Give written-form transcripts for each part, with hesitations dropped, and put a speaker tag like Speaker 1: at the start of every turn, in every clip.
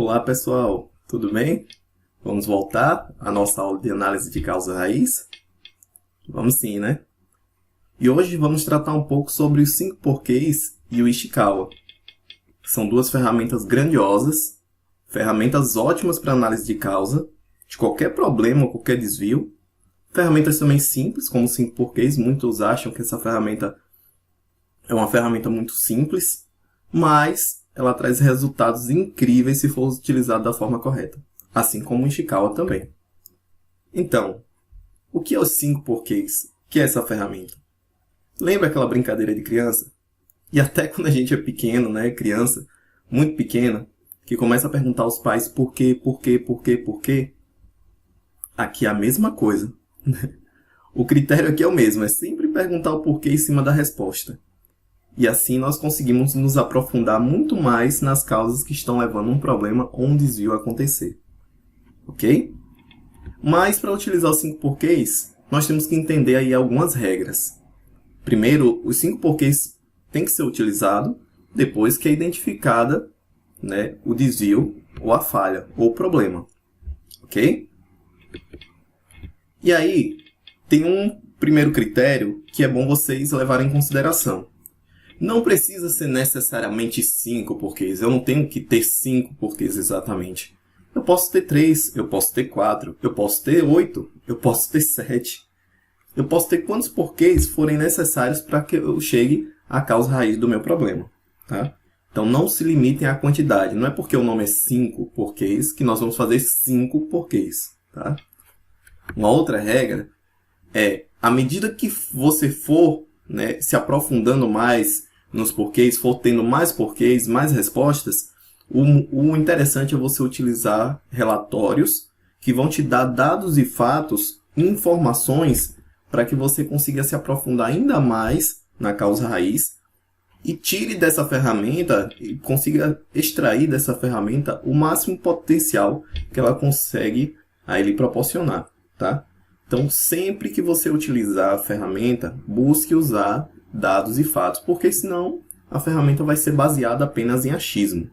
Speaker 1: Olá pessoal, tudo bem? Vamos voltar à nossa aula de análise de causa raiz? Vamos sim, né? E hoje vamos tratar um pouco sobre os 5 porquês e o Ishikawa. São duas ferramentas grandiosas, ferramentas ótimas para análise de causa, de qualquer problema ou qualquer desvio. Ferramentas também simples, como os 5 porquês. Muitos acham que essa ferramenta é uma ferramenta muito simples, mas ela traz resultados incríveis se for utilizada da forma correta, assim como o Ishikawa também. Então, o que é os 5 porquês? O que é essa ferramenta? Lembra aquela brincadeira de criança? E até quando a gente é pequeno, né, criança, muito pequena, que começa a perguntar aos pais por quê, por quê, por quê, por quê? Aqui é a mesma coisa. O critério aqui é o mesmo, é sempre perguntar o porquê em cima da resposta. E assim nós conseguimos nos aprofundar muito mais nas causas que estão levando um problema ou um desvio a acontecer. Ok? Mas para utilizar os 5 porquês, nós temos que entender aí algumas regras. Primeiro, os 5 porquês têm que ser utilizados depois que é identificada, né, o desvio ou a falha ou o problema. Ok? E aí, tem um primeiro critério que é bom vocês levarem em consideração. Não precisa ser necessariamente 5 porquês. Eu não tenho que ter 5 porquês exatamente. Eu posso ter 3, eu posso ter 4, eu posso ter 8, eu posso ter 7. Eu posso ter quantos porquês forem necessários para que eu chegue à causa raiz do meu problema. Tá? Então não se limitem à quantidade. Não é porque o nome é 5 porquês que nós vamos fazer 5 porquês. Tá? Uma outra regra é, à medida que você for, né, se aprofundando mais nos porquês, for tendo mais porquês, mais respostas, o interessante é você utilizar relatórios que vão te dar dados e fatos, informações, para que você consiga se aprofundar ainda mais na causa raiz e tire dessa ferramenta e consiga extrair dessa ferramenta o máximo potencial que ela consegue a lhe proporcionar, tá? Então, sempre que você utilizar a ferramenta, busque usar dados e fatos, porque senão a ferramenta vai ser baseada apenas em achismo.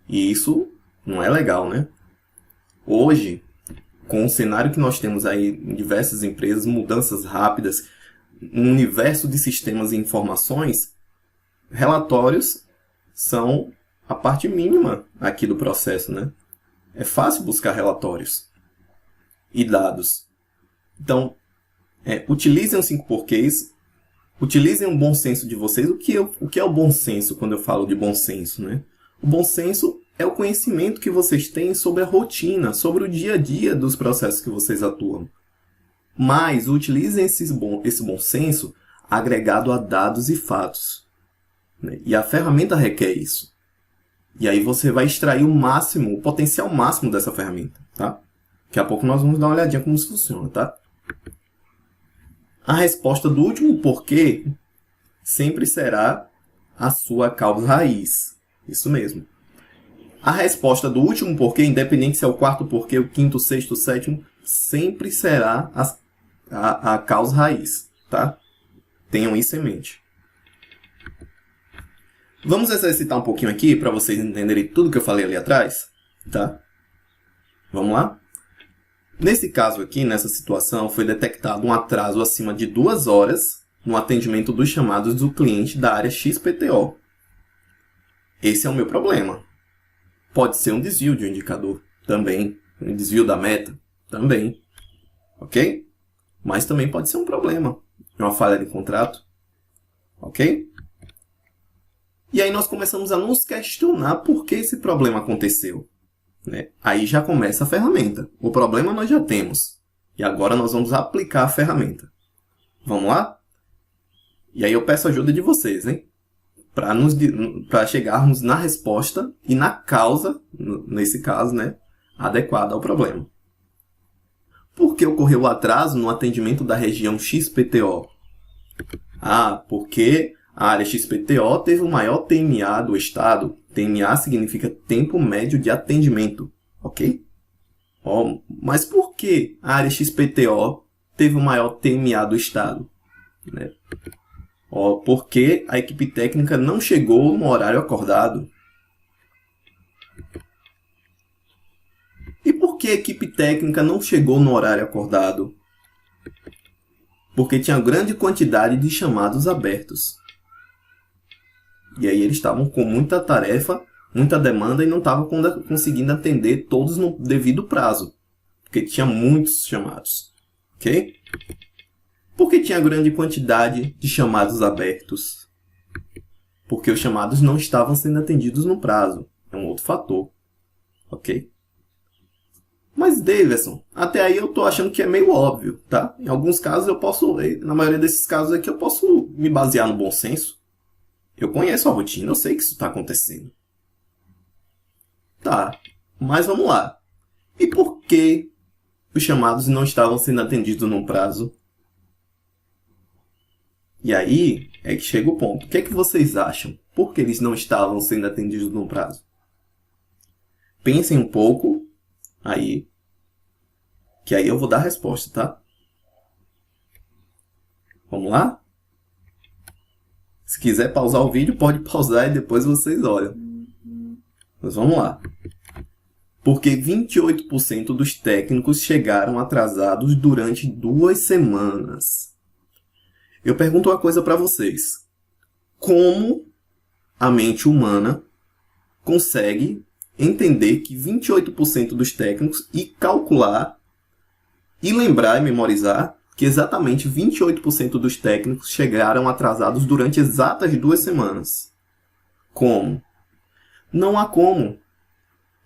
Speaker 1: E isso não é legal, né? Hoje, com o cenário que nós temos aí em diversas empresas, mudanças rápidas, um universo de sistemas e informações, relatórios são a parte mínima aqui do processo, né? É fácil buscar relatórios e dados. Então, utilizem os 5 porquês, utilizem o bom senso de vocês. O que é o bom senso quando eu falo de bom senso, né? O bom senso é o conhecimento que vocês têm sobre a rotina, sobre o dia a dia dos processos que vocês atuam. Mas utilizem esse bom senso agregado a dados e fatos. Né? E a ferramenta requer isso. E aí você vai extrair o máximo, o potencial máximo dessa ferramenta, tá? Daqui a pouco nós vamos dar uma olhadinha como isso funciona, tá? A resposta do último porquê sempre será a sua causa raiz. Isso mesmo. A resposta do último porquê, independente se é o quarto porquê, o quinto, o sexto, o sétimo, sempre será a causa raiz, tá? Tenham isso em mente. Vamos exercitar um pouquinho aqui para vocês entenderem tudo que eu falei ali atrás, tá? Vamos lá? Nesse caso aqui, nessa situação, foi detectado um atraso acima de 2 horas no atendimento dos chamados do cliente da área XPTO. Esse é o meu problema. Pode ser um desvio de um indicador, também. Um desvio da meta, também. Ok? Mas também pode ser um problema. Uma falha de contrato. Ok? E aí nós começamos a nos questionar por que esse problema aconteceu. Né? Aí já começa a ferramenta. O problema nós já temos. E agora nós vamos aplicar a ferramenta. Vamos lá? E aí eu peço a ajuda de vocês, hein? Para chegarmos na resposta e na causa, nesse caso, né, adequada ao problema. Por que ocorreu o atraso no atendimento da região XPTO? Porque a área XPTO teve o maior TMA do estado. TMA significa tempo médio de atendimento, ok? Mas por que a área XPTO teve o maior TMA do estado? Né? Porque a equipe técnica não chegou no horário acordado. que a equipe técnica não chegou no horário acordado? Porque tinha grande quantidade de chamados abertos. E aí eles estavam com muita tarefa, muita demanda e não estavam conseguindo atender todos no devido prazo. Porque tinha muitos chamados. Ok? Por que tinha grande quantidade de chamados abertos? Porque os chamados não estavam sendo atendidos no prazo. É um outro fator. Ok? Mas, Davidson, até aí eu tô achando que é meio óbvio, tá? Em alguns casos eu posso, na maioria desses casos aqui, eu posso me basear no bom senso. Eu conheço a rotina, eu sei que isso está acontecendo. Tá, mas vamos lá. E por que os chamados não estavam sendo atendidos no prazo? E aí é que chega o ponto. O que é que vocês acham? Por que eles não estavam sendo atendidos no prazo? Pensem um pouco aí, que aí eu vou dar a resposta, tá? Vamos lá? Se quiser pausar o vídeo, pode pausar e depois vocês olham. Mas vamos lá. Porque 28% dos técnicos chegaram atrasados durante 2 semanas. Eu pergunto uma coisa para vocês. Como a mente humana consegue entender que 28% dos técnicos e calcular e lembrar e memorizar que exatamente 28% dos técnicos chegaram atrasados durante exatas 2 semanas? Como? Não há como.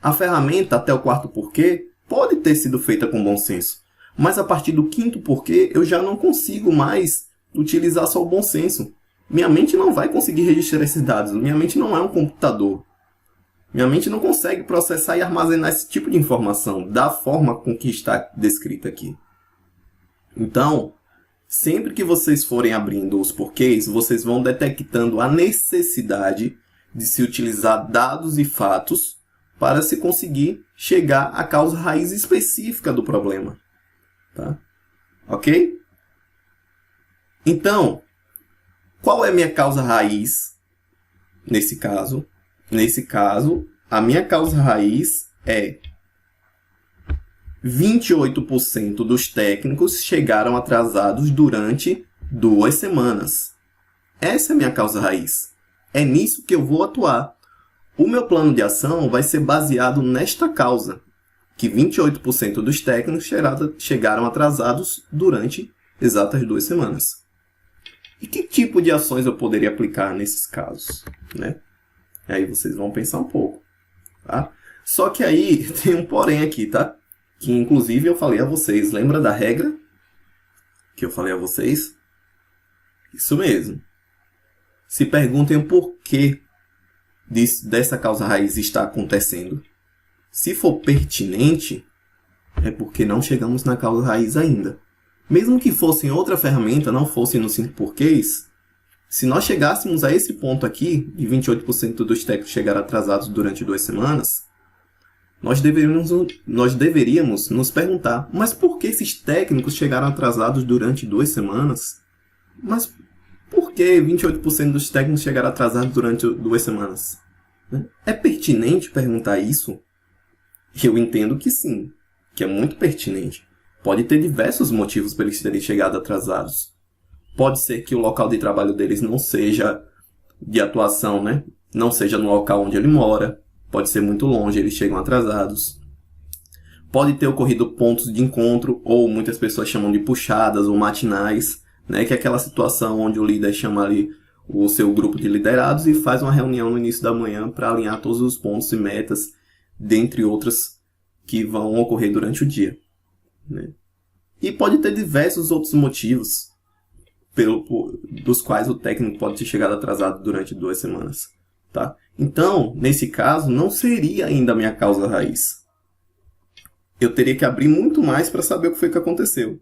Speaker 1: A ferramenta até o 4º porquê pode ter sido feita com bom senso, mas a partir do 5º porquê eu já não consigo mais utilizar só o bom senso. Minha mente não vai conseguir registrar esses dados. Minha mente não é um computador. Minha mente não consegue processar e armazenar esse tipo de informação da forma com que está descrita aqui. Então, sempre que vocês forem abrindo os porquês, vocês vão detectando a necessidade de se utilizar dados e fatos para se conseguir chegar à causa raiz específica do problema. Tá? Ok? Então, qual é a minha causa raiz nesse caso? Nesse caso, a minha causa raiz é 28% dos técnicos chegaram atrasados durante 2 semanas. Essa é a minha causa raiz. É nisso que eu vou atuar. O meu plano de ação vai ser baseado nesta causa, que 28% dos técnicos chegaram atrasados durante exatas 2 semanas. E que tipo de ações eu poderia aplicar nesses casos, né? Aí vocês vão pensar um pouco, tá? Só que aí tem um porém aqui, tá? Que inclusive eu falei a vocês. Lembra da regra que eu falei a vocês? Isso mesmo. Se perguntem o porquê dessa causa raiz está acontecendo. Se for pertinente, é porque não chegamos na causa raiz ainda. Mesmo que fosse em outra ferramenta, não fosse nos 5 porquês, se nós chegássemos a esse ponto aqui, de 28% dos técnicos chegaram atrasados durante 2 semanas, nós deveríamos nos perguntar, mas por que esses técnicos chegaram atrasados durante 2 semanas? Mas por que 28% dos técnicos chegaram atrasados durante 2 semanas? É pertinente perguntar isso? Eu entendo que sim, que é muito pertinente. Pode ter diversos motivos para eles terem chegado atrasados. Pode ser que o local de trabalho deles não seja de atuação, né? Não seja no local onde ele mora. Pode ser muito longe, eles chegam atrasados. Pode ter ocorrido pontos de encontro, ou muitas pessoas chamam de puxadas ou matinais, né? Que é aquela situação onde o líder chama ali o seu grupo de liderados e faz uma reunião no início da manhã para alinhar todos os pontos e metas, dentre outras que vão ocorrer durante o dia, né? E pode ter diversos outros motivos dos quais o técnico pode ter chegado atrasado durante 2 semanas. Tá? Então, nesse caso, não seria ainda a minha causa raiz. Eu teria que abrir muito mais para saber o que foi que aconteceu.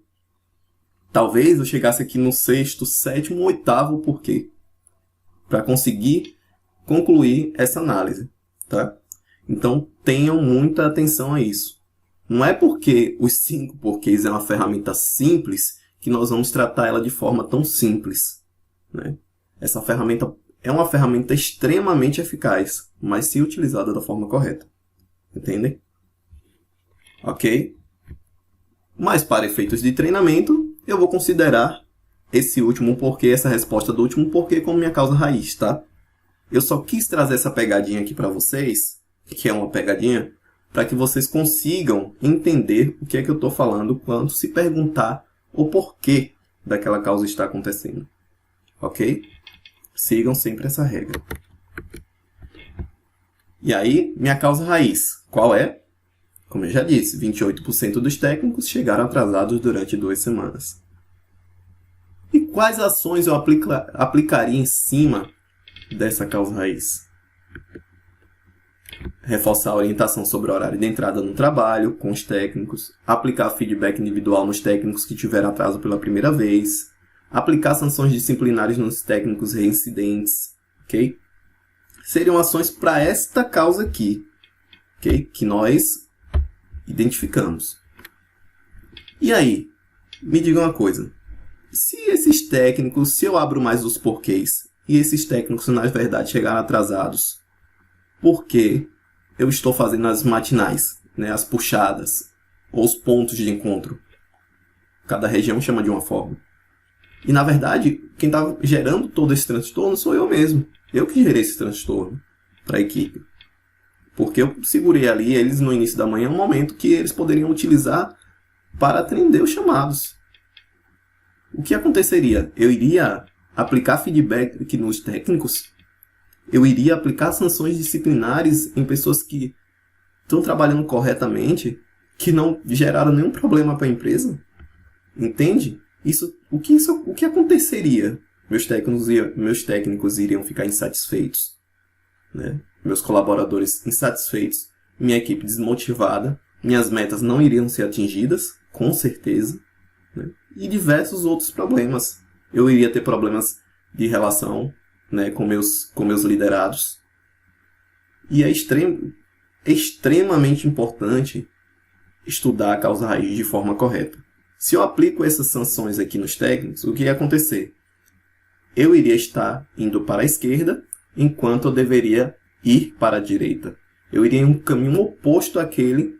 Speaker 1: Talvez eu chegasse aqui no 6º, 7º, 8º porquê, para conseguir concluir essa análise. Tá? Então, tenham muita atenção a isso. Não é porque os 5 porquês é uma ferramenta simples que nós vamos tratar ela de forma tão simples, né? Essa ferramenta é uma ferramenta extremamente eficaz, mas se utilizada da forma correta. Entendem? ok? Mas para efeitos de treinamento, eu vou considerar esse último porquê, essa resposta do último porquê como minha causa raiz, tá? Eu só quis trazer essa pegadinha aqui para vocês, que é uma pegadinha, para que vocês consigam entender o que é que eu estou falando quando se perguntar o porquê daquela causa está acontecendo, ok? Sigam sempre essa regra. E aí, minha causa raiz, qual é? Como eu já disse, 28% dos técnicos chegaram atrasados durante 2 semanas. E quais ações eu aplicaria em cima dessa causa raiz? Reforçar a orientação sobre o horário de entrada no trabalho com os técnicos, aplicar feedback individual nos técnicos que tiveram atraso pela primeira vez, aplicar sanções disciplinares nos técnicos reincidentes, ok? Seriam ações para esta causa aqui, ok? Que nós identificamos. E aí, me diga uma coisa. Se esses técnicos, se eu abro mais os porquês, e esses técnicos, na verdade, chegaram atrasados, por que eu estou fazendo as matinais, né, as puxadas, ou os pontos de encontro? Cada região chama de uma forma. E, na verdade, quem está gerando todo esse transtorno sou eu mesmo. Eu que gerei esse transtorno para a equipe. Porque eu segurei ali eles no início da manhã, um momento que eles poderiam utilizar para atender os chamados. O que aconteceria? Eu iria aplicar feedback aqui nos técnicos? Eu iria aplicar sanções disciplinares em pessoas que estão trabalhando corretamente, que não geraram nenhum problema para a empresa? Entende? O que aconteceria? Meus técnicos iriam ficar insatisfeitos, né? Meus colaboradores insatisfeitos, minha equipe desmotivada, minhas metas não iriam ser atingidas, com certeza, né? E diversos outros problemas. Eu iria ter problemas de relação, né, com meus liderados. E é extremamente importante estudar a causa raiz de forma correta. Se eu aplico essas sanções aqui nos técnicos, o que ia acontecer? Eu iria estar indo para a esquerda, enquanto eu deveria ir para a direita. Eu iria em um caminho oposto àquele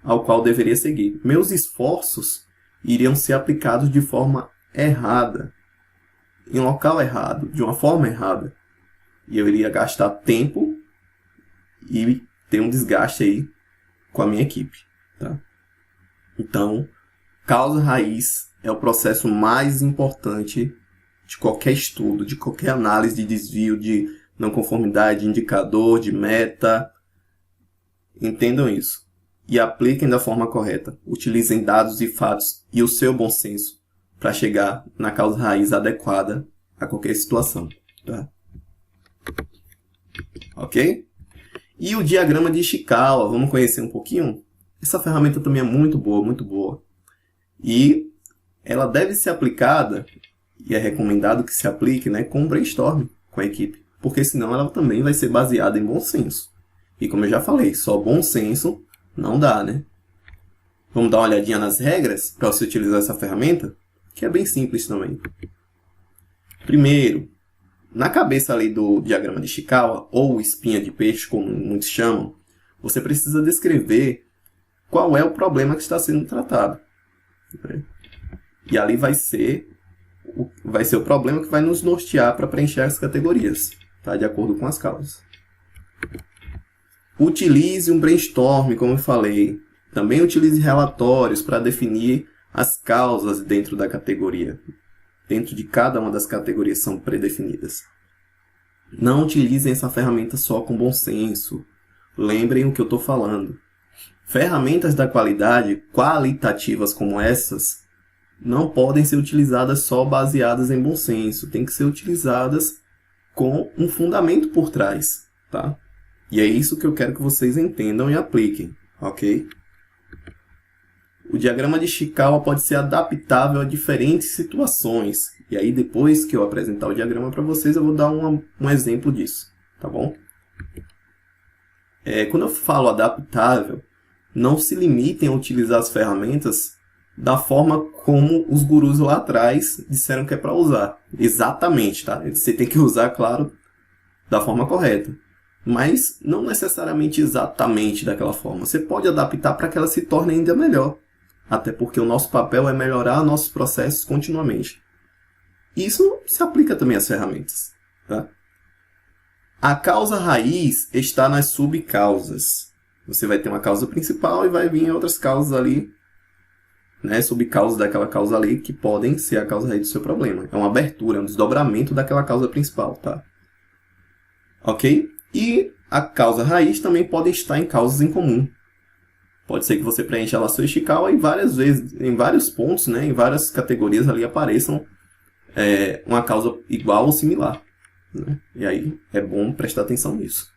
Speaker 1: ao qual deveria seguir. Meus esforços iriam ser aplicados de forma errada, em um local errado, de uma forma errada. E eu iria gastar tempo e ter um desgaste aí com a minha equipe, tá? Então, causa raiz é o processo mais importante de qualquer estudo, de qualquer análise de desvio, de não conformidade, de indicador, de meta. Entendam isso. E apliquem da forma correta. Utilizem dados e fatos e o seu bom senso para chegar na causa raiz adequada a qualquer situação, tá? Ok? E o diagrama de Ishikawa, vamos conhecer um pouquinho? Essa ferramenta também é muito boa, muito boa. E ela deve ser aplicada, e é recomendado que se aplique, né, com brainstorming com a equipe, porque senão ela também vai ser baseada em bom senso. E como eu já falei, só bom senso não dá, né? Vamos dar uma olhadinha nas regras para você utilizar essa ferramenta, que é bem simples também. Primeiro, na cabeça ali do diagrama de Ishikawa, ou espinha de peixe, como muitos chamam, você precisa descrever qual é o problema que está sendo tratado. E ali vai ser o problema que vai nos nortear para preencher as categorias, tá? De acordo com as causas. Utilize um brainstorm, como eu falei. Também utilize relatórios para definir as causas dentro da categoria. Dentro de cada uma das categorias são predefinidas. Não utilizem essa ferramenta só com bom senso. Lembrem o que eu estou falando. Ferramentas da qualidade, qualitativas como essas, não podem ser utilizadas só baseadas em bom senso. Tem que ser utilizadas com um fundamento por trás, tá? E é isso que eu quero que vocês entendam e apliquem, ok? O diagrama de Ishikawa pode ser adaptável a diferentes situações. E aí, depois que eu apresentar o diagrama para vocês, eu vou dar um exemplo disso, tá bom? Quando eu falo adaptável, não se limitem a utilizar as ferramentas da forma como os gurus lá atrás disseram que é para usar. Exatamente, tá? Você tem que usar, claro, da forma correta. mas não necessariamente exatamente daquela forma. Você pode adaptar para que ela se torne ainda melhor, até porque o nosso papel é melhorar nossos processos continuamente. Isso se aplica também às ferramentas. Tá? A causa raiz está nas subcausas. Você vai ter uma causa principal e vai vir outras causas ali, né, subcausas daquela causa ali, que podem ser a causa raiz do seu problema. É uma abertura, é um desdobramento daquela causa principal, tá? Ok? E a causa raiz também pode estar em causas em comum. Pode ser que você preencha lá a sua Ishikawa e várias vezes, em vários pontos, né, em várias categorias ali apareçam uma causa igual ou similar. Né? E aí é bom prestar atenção nisso.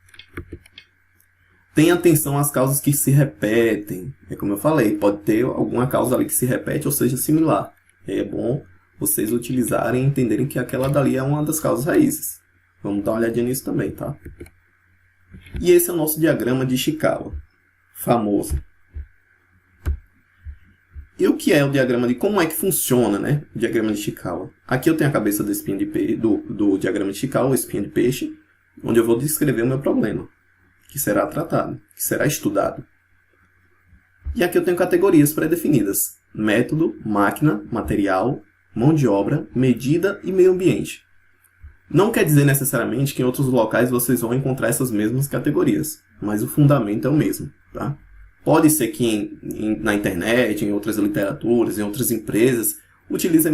Speaker 1: Tenha atenção às causas que se repetem. É como eu falei, pode ter alguma causa ali que se repete ou seja similar. E aí é bom vocês utilizarem e entenderem que aquela dali é uma das causas raízes. Vamos dar uma olhadinha nisso também, tá? E esse é o nosso diagrama de Ishikawa. Famoso. E o que é o diagrama de... Como é que funciona, né? O diagrama de Ishikawa. Aqui eu tenho a cabeça do espinho de peixe, do diagrama de Ishikawa, o espinho de peixe, onde eu vou descrever o meu problema, que será tratado, que será estudado. E aqui eu tenho categorias pré-definidas. Método, máquina, material, mão de obra, medida e meio ambiente. Não quer dizer necessariamente que em outros locais vocês vão encontrar essas mesmas categorias, mas o fundamento é o mesmo, tá? Pode ser que na internet, em outras literaturas, em outras empresas, utilizem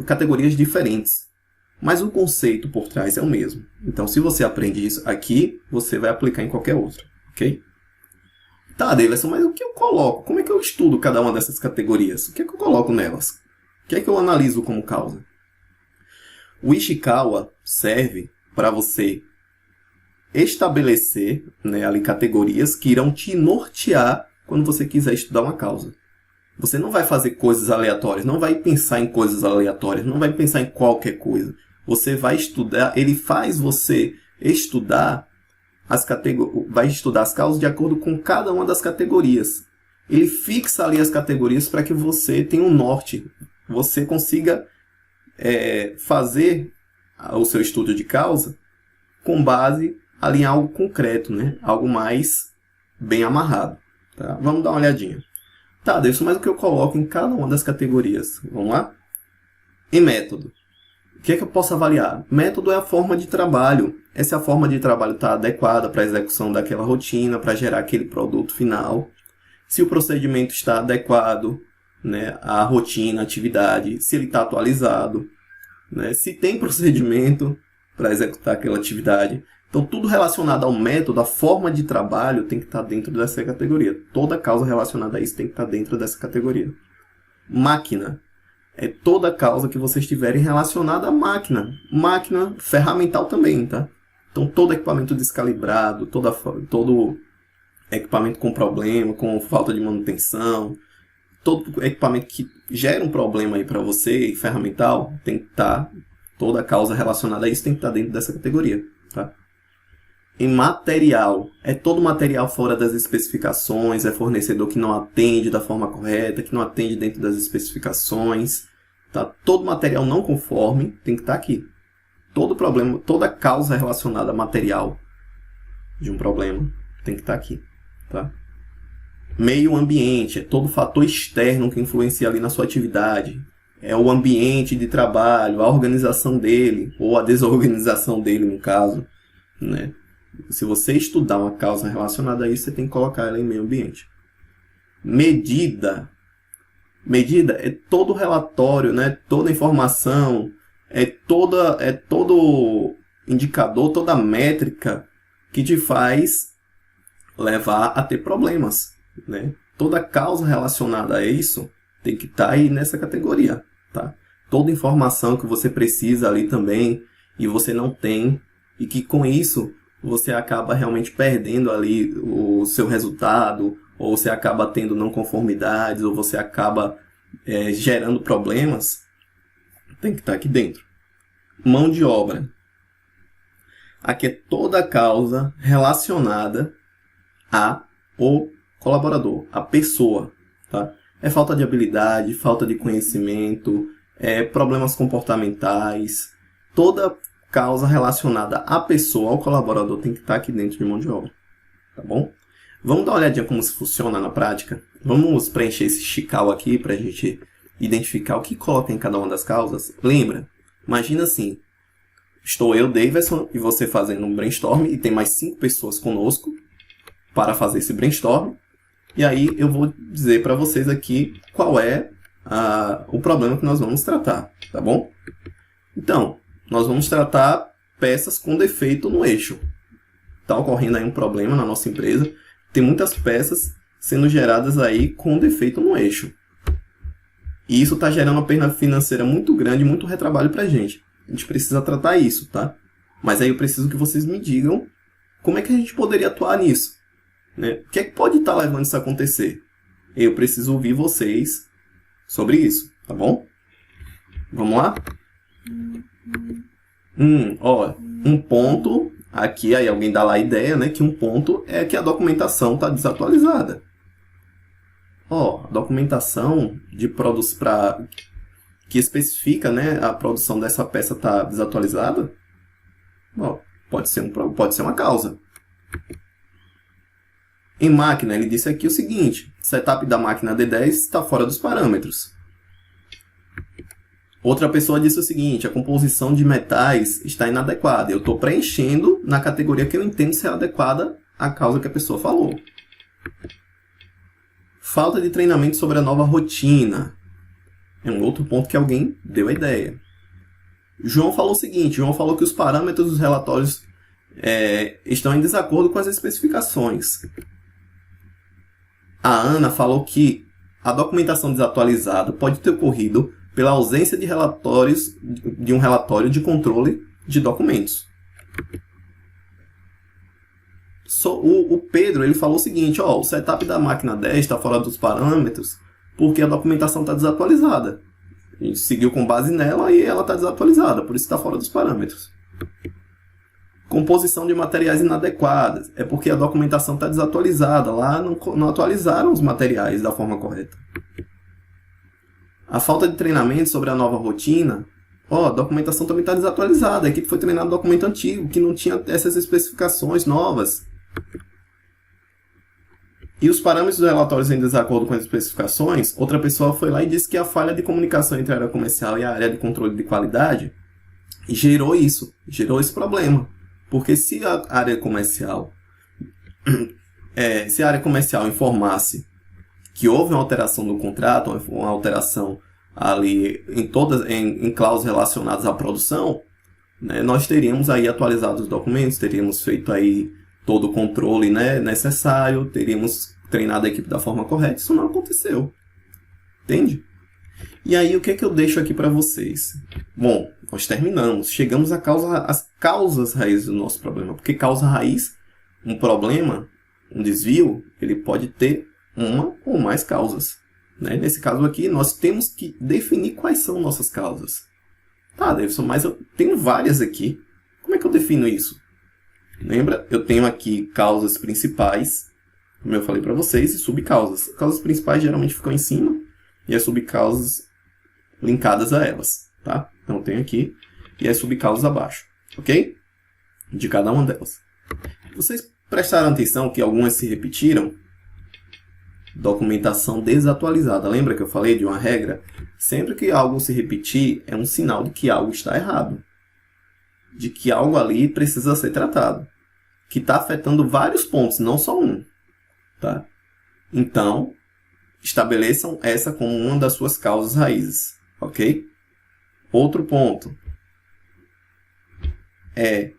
Speaker 1: categorias diferentes. Mas o conceito por trás é o mesmo. Então, se você aprende isso aqui, você vai aplicar em qualquer outra, ok? Tá, Davidson, mas o que eu coloco? Como é que eu estudo cada uma dessas categorias? O que é que eu coloco nelas? O que é que eu analiso como causa? O Ishikawa serve para você estabelecer, né, ali categorias que irão te nortear quando você quiser estudar uma causa. Você não vai fazer coisas aleatórias, não vai pensar em coisas aleatórias, não vai pensar em qualquer coisa. Você vai estudar, ele faz você estudar vai estudar as causas de acordo com cada uma das categorias. Ele fixa ali as categorias para que você tenha um norte, você consiga fazer o seu estudo de causa com base ali em algo concreto, né? Algo mais bem amarrado. Tá? Vamos dar uma olhadinha. Tá, Davidson, mas o que eu coloco em cada uma das categorias? Vamos lá? Em método. O que é que eu posso avaliar? Método é a forma de trabalho. Essa forma de trabalho está adequada para a execução daquela rotina, para gerar aquele produto final. Se o procedimento está adequado, né, à rotina, à atividade, se ele está atualizado, né, se tem procedimento para executar aquela atividade. Então, tudo relacionado ao método, a forma de trabalho, tem que estar dentro dessa categoria. Toda causa relacionada a isso tem que estar dentro dessa categoria. Máquina. É toda causa que vocês tiverem relacionada à máquina. Máquina ferramental também, tá? Então, todo equipamento descalibrado, todo equipamento com problema, com falta de manutenção, todo equipamento que gera um problema aí para você, ferramental, tem que estar, toda causa relacionada a isso tem que estar dentro dessa categoria, tá? Em material, é todo material fora das especificações, é fornecedor que não atende da forma correta, que não atende dentro das especificações. Tá? Todo material não conforme tem que estar aqui. Todo problema, toda causa relacionada a material de um problema tem que estar aqui. Tá? Meio ambiente, é todo fator externo que influencia ali na sua atividade. É o ambiente de trabalho, a organização dele, ou a desorganização dele, no caso, né? Se você estudar uma causa relacionada a isso, você tem que colocar ela em meio ambiente. Medida. Medida é todo relatório, né? Toda informação, é todo indicador, toda métrica que te faz levar a ter problemas, né? Toda causa relacionada a isso tem que estar aí nessa categoria, tá? Toda informação que você precisa ali também e você não tem, e que com isso você acaba realmente perdendo ali o seu resultado, ou você acaba tendo não conformidades, ou você acaba gerando problemas, tem que estar aqui dentro. Mão de obra. Aqui é toda a causa relacionada ao colaborador, a pessoa. Tá? É falta de habilidade, falta de conhecimento, problemas comportamentais, toda causa relacionada à pessoa, ao colaborador, tem que estar aqui dentro de mão de obra. Tá bom? Vamos dar uma olhadinha como isso funciona na prática? Vamos preencher esse chical aqui para a gente identificar o que coloca em cada uma das causas. Lembra? Imagina assim, estou eu, Davidson, e você fazendo um brainstorm, e tem mais 5 pessoas conosco para fazer esse brainstorm. E aí eu vou dizer para vocês aqui qual é o problema que nós vamos tratar, tá bom? Então, nós vamos tratar peças com defeito no eixo. Está ocorrendo aí um problema na nossa empresa. Tem muitas peças sendo geradas aí com defeito no eixo. E isso está gerando uma perda financeira muito grande, muito retrabalho para a gente. A gente precisa tratar isso, tá? Mas aí eu preciso que vocês me digam como é que a gente poderia atuar nisso. Né? O que é que pode estar levando isso a acontecer? Eu preciso ouvir vocês sobre isso, tá bom? Vamos lá? Um ponto, aqui aí alguém dá lá a ideia, né, que um ponto é que a documentação está desatualizada. A documentação de produtos que especifica, né, a produção dessa peça está desatualizada. Pode ser uma causa. Em máquina, ele disse aqui o seguinte: setup da máquina D10 está fora dos parâmetros. Outra pessoa disse o seguinte: a composição de metais está inadequada. Eu estou preenchendo na categoria que eu entendo ser adequada à causa que a pessoa falou. Falta de treinamento sobre a nova rotina. É um outro ponto que alguém deu a ideia. João falou o seguinte: João falou que os parâmetros dos relatórios estão em desacordo com as especificações. A Ana falou que a documentação desatualizada pode ter ocorrido pela ausência de relatórios, de um relatório de controle de documentos. O Pedro ele falou o seguinte: o setup da máquina 10 está fora dos parâmetros porque a documentação está desatualizada. A gente seguiu com base nela e ela está desatualizada, por isso está fora dos parâmetros. Composição de materiais inadequadas. É porque a documentação está desatualizada. Lá não atualizaram os materiais da forma correta. A falta de treinamento sobre a nova rotina. A documentação também está desatualizada. A equipe foi treinada no documento antigo, que não tinha essas especificações novas. E os parâmetros dos relatórios em desacordo com as especificações. Outra pessoa foi lá e disse que a falha de comunicação entre a área comercial e a área de controle de qualidade gerou esse problema. Porque se a área comercial informasse que houve uma alteração do contrato, uma alteração ali em cláusulas relacionadas à produção, né, nós teríamos aí atualizado os documentos, teríamos feito aí todo o controle, né, necessário, teríamos treinado a equipe da forma correta. Isso não aconteceu. Entende? E aí, o que é que eu deixo aqui para vocês? Bom, nós terminamos. Chegamos às causas raízes do nosso problema. Porque causa raiz, um problema, um desvio, ele pode ter uma ou mais causas. Né? Nesse caso aqui, nós temos que definir quais são nossas causas. Tá, Davidson, mas eu tenho várias aqui. Como é que eu defino isso? Lembra? Eu tenho aqui causas principais, como eu falei para vocês, e subcausas. Causas principais geralmente ficam em cima e as subcausas linkadas a elas. Tá? Então eu tenho aqui e as subcausas abaixo. Ok? De cada uma delas. Vocês prestaram atenção que algumas se repetiram? Documentação desatualizada. Lembra que eu falei de uma regra? Sempre que algo se repetir, é um sinal de que algo está errado. De que algo ali precisa ser tratado. Que está afetando vários pontos, não só um. Tá? Então, estabeleçam essa como uma das suas causas raízes. Ok? Outro ponto é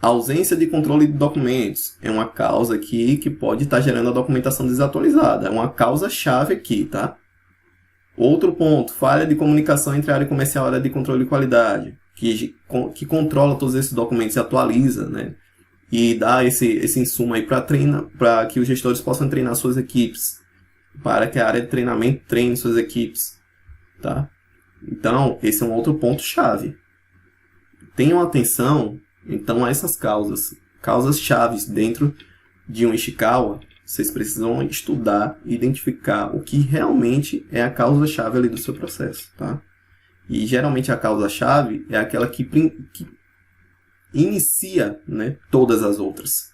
Speaker 1: a ausência de controle de documentos. É uma causa aqui que pode estar gerando a documentação desatualizada. É uma causa-chave aqui, tá? Outro ponto, falha de comunicação entre a área comercial e a área de controle de qualidade, que controla todos esses documentos e atualiza, né? E dá esse insumo aí para que os gestores possam treinar suas equipes, para que a área de treinamento treine suas equipes, tá? Então, esse é um outro ponto-chave. Tenham atenção, então, a essas causas chaves dentro de um Ishikawa. Vocês precisam estudar e identificar o que realmente é a causa-chave ali do seu processo, tá? E geralmente a causa-chave é aquela que inicia, né, todas as outras,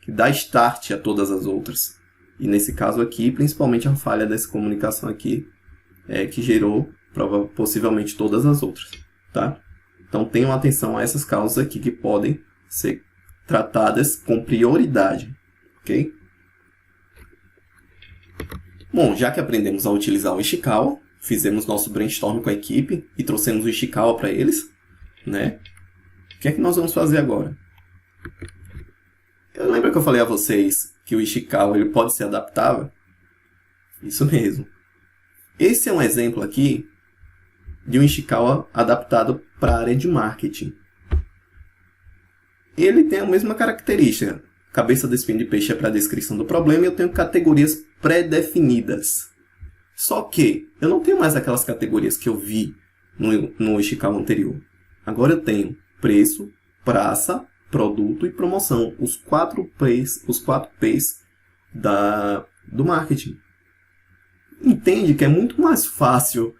Speaker 1: que dá start a todas as outras. E nesse caso aqui, principalmente a falha dessa comunicação aqui, é que gerou possivelmente todas as outras, tá? Então tenham atenção a essas causas aqui que podem ser tratadas com prioridade, ok? Bom, já que aprendemos a utilizar o Ishikawa, fizemos nosso brainstorm com a equipe e trouxemos o Ishikawa para eles, né? O que é que nós vamos fazer agora? Eu lembro que eu falei a vocês que o Ishikawa ele pode ser adaptável? Isso mesmo. Esse é um exemplo aqui de um Ishikawa adaptado para a área de marketing. Ele tem a mesma característica. Cabeça de espinho de peixe é para a descrição do problema e eu tenho categorias pré-definidas. Só que eu não tenho mais aquelas categorias que eu vi no Ishikawa anterior. Agora eu tenho preço, praça, produto e promoção. Os 4 P's do marketing. Entende que é muito mais fácil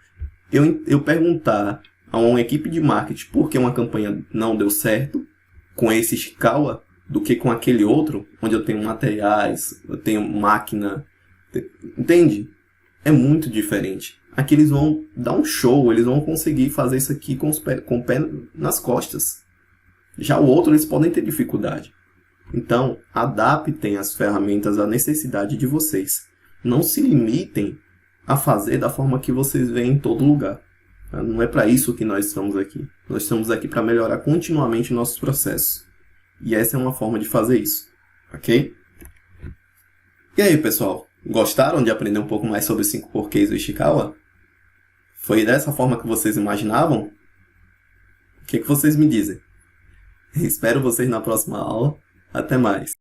Speaker 1: eu perguntar a uma equipe de marketing por que uma campanha não deu certo com esse Ishikawa do que com aquele outro, onde eu tenho materiais, eu tenho máquina. Entende? É muito diferente. Aqui eles vão dar um show, eles vão conseguir fazer isso aqui com o pé nas costas. Já o outro, eles podem ter dificuldade. Então, adaptem as ferramentas à necessidade de vocês. Não se limitem a fazer da forma que vocês veem em todo lugar. Não é para isso que nós estamos aqui. Nós estamos aqui para melhorar continuamente nossos processos. E essa é uma forma de fazer isso. Ok? E aí, pessoal? Gostaram de aprender um pouco mais sobre os 5 porquês do Ishikawa? Foi dessa forma que vocês imaginavam? O que vocês me dizem? Espero vocês na próxima aula. Até mais!